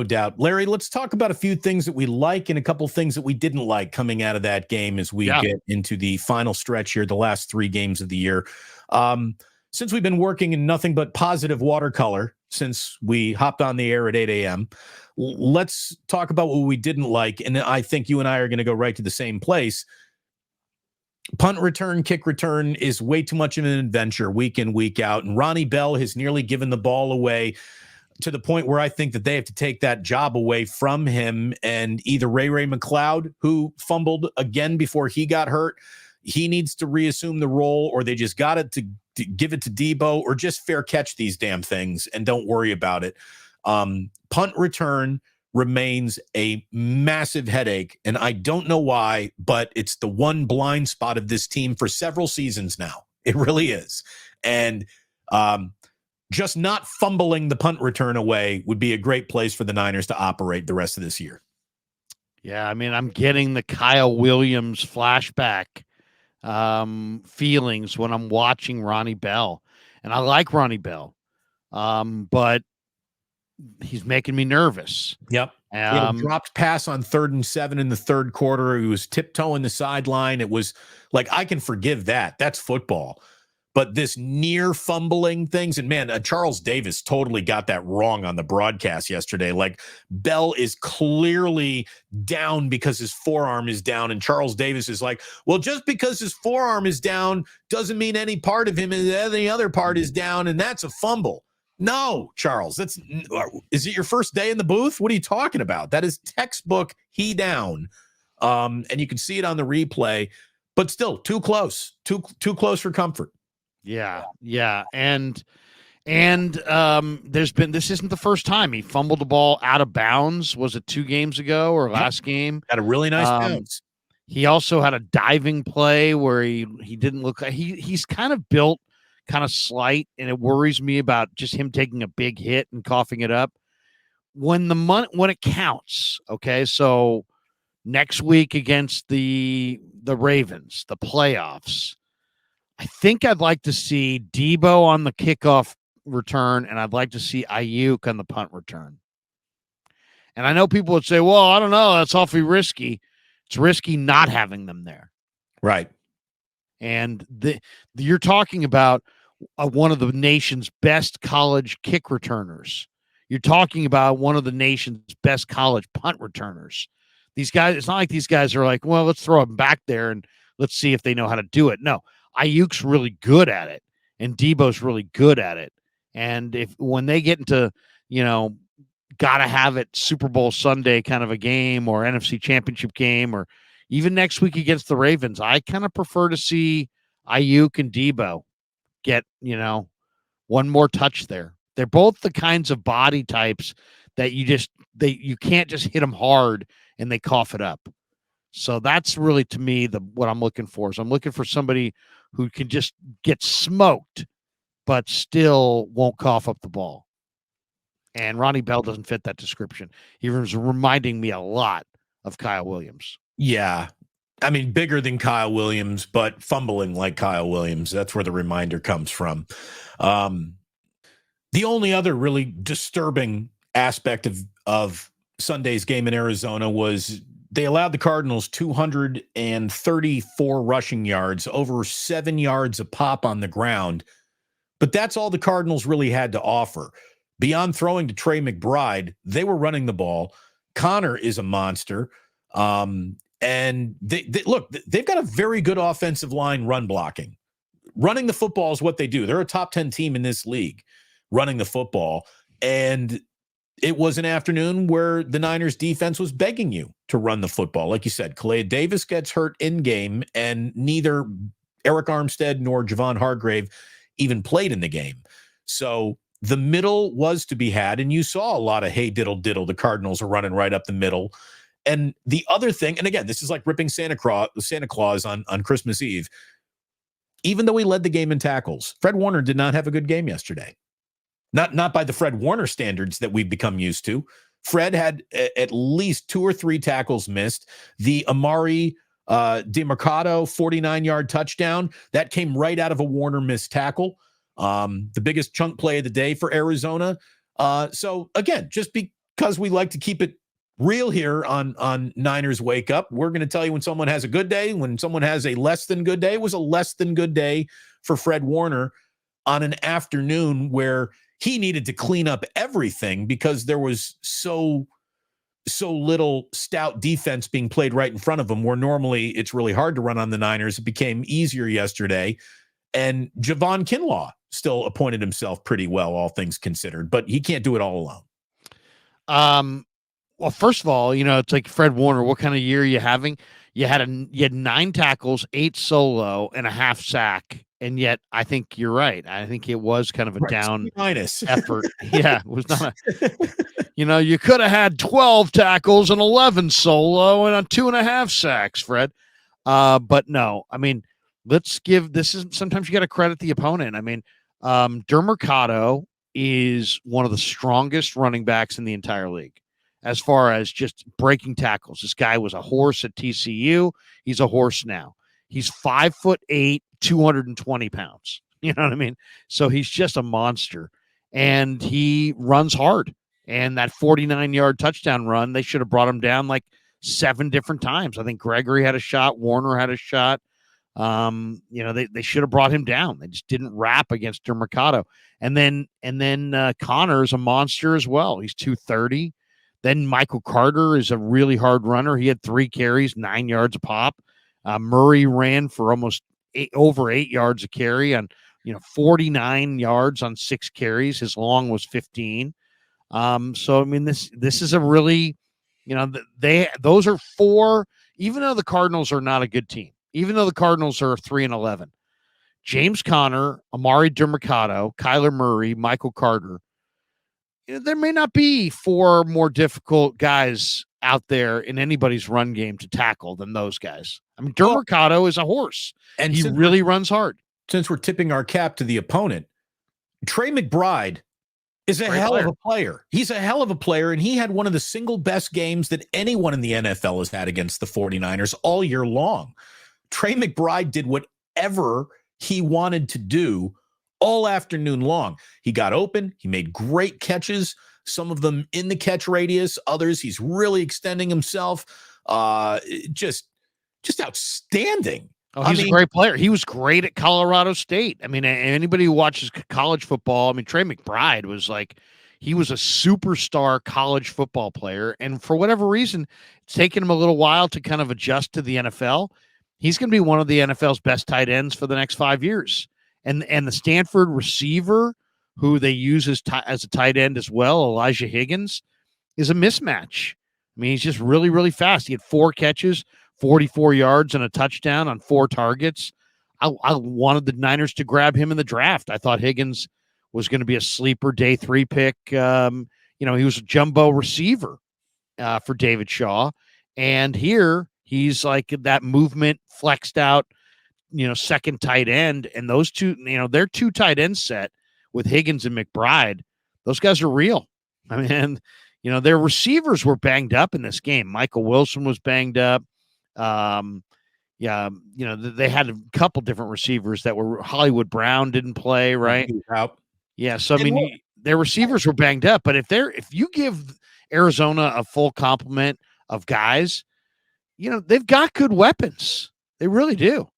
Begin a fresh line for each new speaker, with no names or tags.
No doubt. Larry, let's talk about a few things that we like and a couple things that we didn't like coming out of that game as we get into the final stretch here, the last 3 games of the year. Since we've been working in nothing but positive watercolor since we hopped on the air at 8 a.m., let's talk about what we didn't like. And I think you and I are going to go right to the same place. Punt return, kick return is way too much of an adventure week in, week out. And Ronnie Bell has nearly given the ball away to the point where I think that they have to take that job away from him. And either Ray McCloud, who fumbled again before he got hurt, he needs to reassume the role, or they just got it to give it to Debo, or just fair catch these damn things and don't worry about it. Punt return remains a massive headache, and I don't know why, but it's the one blind spot of this team for several seasons now. It really is. And just not fumbling the punt return away would be a great place for the Niners to operate the rest of this year.
Yeah, I mean, I'm getting the Kyle Williams flashback feelings when I'm watching Ronnie Bell. And I like Ronnie Bell, but he's making me nervous.
Yep. He had a dropped pass on 3rd and 7 in the third quarter. He was tiptoeing the sideline. It was like, I can forgive that. That's football. But this near fumbling things, and man, Charles Davis totally got that wrong on the broadcast yesterday. Like, Bell is clearly down because his forearm is down, and Charles Davis is like, well, just because his forearm is down doesn't mean any part of him and any other part is down, and that's a fumble. No, Charles, is it your first day in the booth? What are you talking about? That is textbook he down. And you can see it on the replay, but still too close for comfort.
Yeah. And this isn't the first time he fumbled the ball out of bounds. Was it 2 games ago or last game?
Had a really nice bounce.
He also had a diving play where he didn't look like he's kind of built kind of slight, and it worries me about just him taking a big hit and coughing it up when it counts. Okay, so next week against the Ravens, the playoffs, I think I'd like to see Debo on the kickoff return, and I'd like to see Ayuk on the punt return. And I know people would say, well, I don't know, that's awfully risky. It's risky not having them there.
Right.
And you're talking about one of the nation's best college kick returners. You're talking about one of the nation's best college punt returners. These guys, it's not like these guys are like, well, let's throw them back there and let's see if they know how to do it. No, Ayuk's really good at it, and Debo's really good at it. And when they get into, gotta have it Super Bowl Sunday kind of a game, or NFC Championship game, or even next week against the Ravens, I kind of prefer to see Ayuk and Debo get, one more touch there. They're both the kinds of body types that you can't just hit them hard and they cough it up. So that's really, to me, what I'm looking for. So I'm looking for somebody who can just get smoked, but still won't cough up the ball. And Ronnie Bell doesn't fit that description. He was reminding me a lot of Kyle Williams.
Yeah. I mean, bigger than Kyle Williams, but fumbling like Kyle Williams. That's where the reminder comes from. The only other really disturbing aspect of Sunday's game in Arizona was they allowed the Cardinals 234 rushing yards, over 7 yards a pop on the ground. But that's all the Cardinals really had to offer. Beyond throwing to Trey McBride, they were running the ball. Connor is a monster. And they've got a very good offensive line run blocking. Running the football is what they do. They're a top 10 team in this league running the football. And it was an afternoon where the Niners defense was begging you to run the football. Like you said, Calais Davis gets hurt in game, and neither Eric Armstead nor Javon Hargrave even played in the game. So the middle was to be had, and you saw a lot of hey diddle diddle. The Cardinals are running right up the middle. And the other thing, and again, this is like ripping Santa Claus on Christmas Eve. Even though he led the game in tackles, Fred Warner did not have a good game yesterday. Not by the Fred Warner standards that we've become used to. Fred had at least 2 or 3 tackles missed. The Amari DeMarcado 49-yard touchdown, that came right out of a Warner missed tackle. The biggest chunk play of the day for Arizona. So again, just be because we like to keep it real here on Niners Wake Up. We're going to tell you when someone has a good day, when someone has a less than good day. It was a less than good day for Fred Warner on an afternoon where he needed to clean up everything because there was so little stout defense being played right in front of him, where normally it's really hard to run on the Niners. It became easier yesterday. And Javon Kinlaw still appointed himself pretty well, all things considered, but he can't do it all alone.
Well, first of all, it's like Fred Warner. What kind of year are you having? You had 9 tackles, 8 solo, and a half sack, and yet I think you're right. I think it was kind of a down
minus
effort. Yeah, it was not. You could have had 12 tackles and 11 solo and 2.5 sacks, Fred. But no, I mean, sometimes you got to credit the opponent. I mean, Dermercado is one of the strongest running backs in the entire league as far as just breaking tackles. This guy was a horse at TCU. He's a horse now. He's 5'8", 220 pounds. You know what I mean? So he's just a monster, and he runs hard. And that 49-yard touchdown run, they should have brought him down like 7 different times. I think Gregory had a shot. Warner had a shot. They should have brought him down. They just didn't wrap against Dermercado. And then Connor is a monster as well. He's 230. Then Michael Carter is a really hard runner. He had 3 carries, 9 yards a pop. Murray ran for almost over 8 yards a carry on 49 yards on 6 carries. His long was 15. So I mean, this is a really, those are 4. Even though the Cardinals are not a good team, even though the Cardinals are 3-11, James Conner, Amari Dermercado, Kyler Murray, Michael Carter. There may not be 4 more difficult guys out there in anybody's run game to tackle than those guys. I mean, Dermercado is a horse, and he really runs hard.
Since we're tipping our cap to the opponent, Trey McBride is a hell of a player. He's a hell of a player, and he had one of the single best games that anyone in the NFL has had against the 49ers all year long. Trey McBride did whatever he wanted to do all afternoon long. He got open. He made great catches, some of them in the catch radius, others he's really extending himself. Just outstanding.
Oh, he's a great player. He was great at Colorado State. I mean, anybody who watches college football, I mean, Trey McBride he was a superstar college football player. And for whatever reason, it's taken him a little while to kind of adjust to the NFL. He's going to be one of the NFL's best tight ends for the next 5 years. And the Stanford receiver, who they use as a tight end as well, Elijah Higgins, is a mismatch. I mean, he's just really, really fast. He had 4 catches, 44 yards, and a touchdown on 4 targets. I wanted the Niners to grab him in the draft. I thought Higgins was going to be a sleeper day 3 pick. He was a jumbo receiver for David Shaw. And here he's like that movement flexed out, second tight end. And those two, their 2 tight end set with Higgins and McBride, those guys are real. I mean, their receivers were banged up in this game. Michael Wilson was banged up. They had a couple different receivers that were Hollywood Brown didn't play, right? Yeah. So, I mean, their receivers were banged up, but if you give Arizona a full complement of guys, they've got good weapons. They really do.